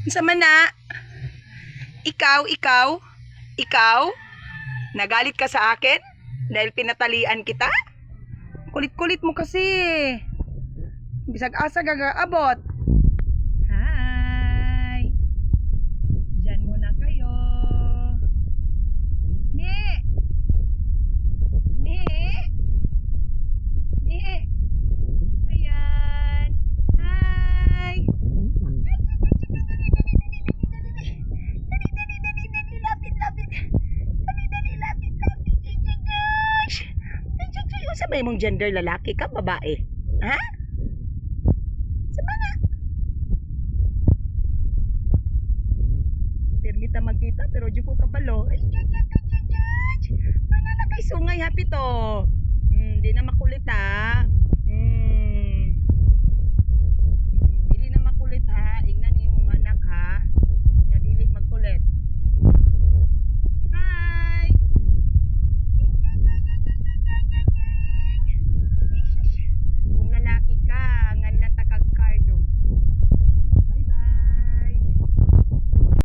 Sa mana, ikaw, nagalit ka sa akin dahil pinatalian kita? Kulit-kulit mo kasi. Bisag asa gagaabot. Hi. Diyan muna kayo. Me. Ayan. Hi. Sabay mong gender, lalaki ka, babae? Ha? Sa mana? Permita magkita, pero di ko kabalo. Ay, mana na kay sungay, happy to. Di na makulit ha.